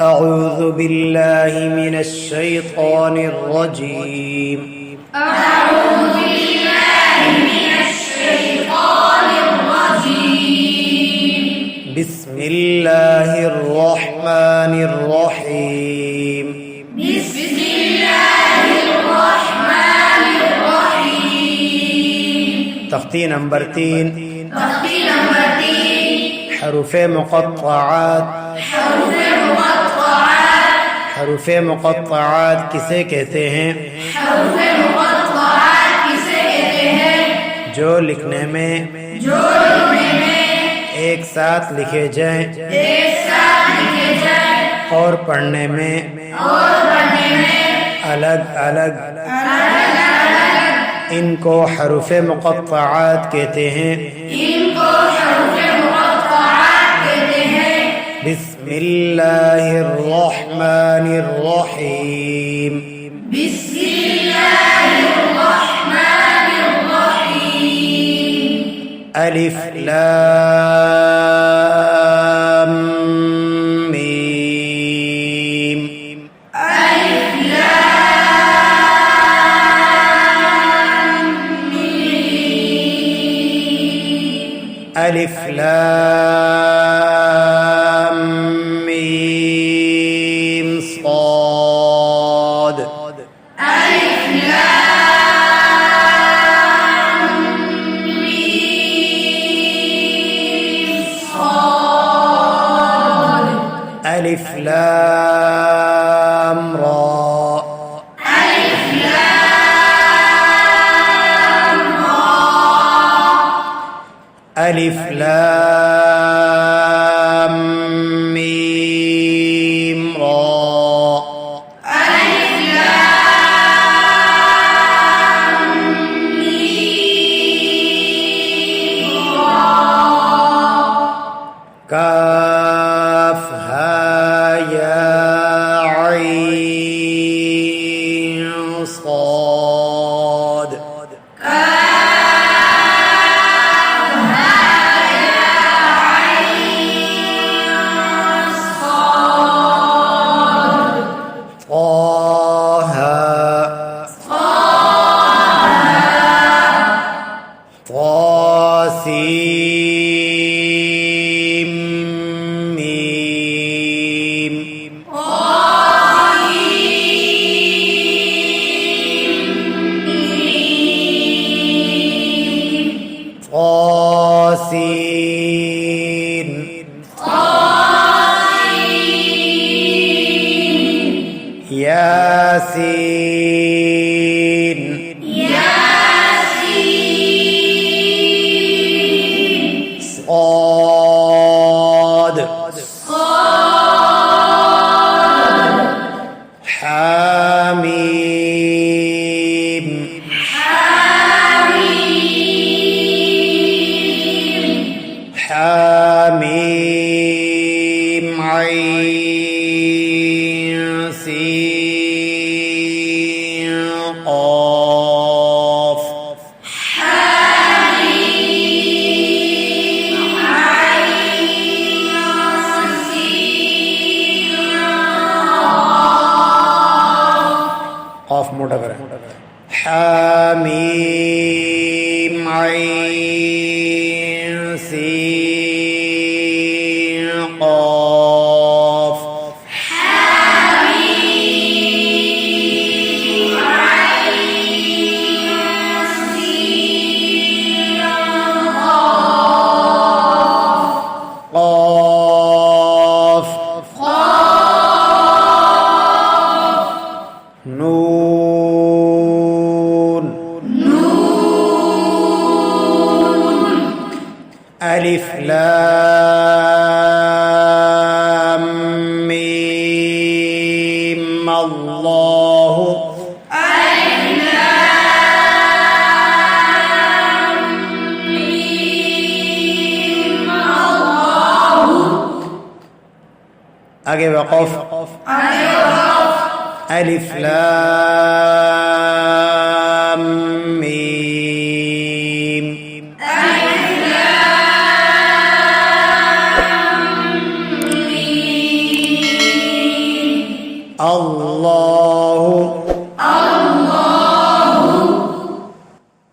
أعوذ بالله من الشيطان الرجيم. أعوذ بالله من الشيطان الرجيم. بسم الله الرحمن الرحيم. بسم الله الرحمن الرحيم. تختی نمبر 3. تختی نمبر 3. حروف مقطعات. حروف مقطعات. حروف مقطعات किसे कहते हैं؟ حروف مقطعات किसे कहते हैं? जो लिखने में एक साथ लिखे जाएं और पढ़ने में अलग अलग इनको हरूफ मुक़त्तआत कहते हैं। बिस्मिल्लाहिर्रहमानिर्रहीम। अलिफ लाम मीम। अलिफ लाम मीम। अलिफ लाम मीम صاد। अलिफ लाम मीम صاد। अलिफ लाम را। अलिफ लाम را। अलिफ लाम मीम را। अलिफ लाम मीम را। काफ हा या ऐन صاد। طاسيم ميم. طاسين. ياسين. صاد. حاميم. حاميم عين سين قاف. قاف موٹا کریں. حاميم عين سين قاف. قاف. نون. ألف لام ميم الله. ألف لام ميم الله. आगे वक़फ़. ألف لام ميم. ألف لام ميم. الله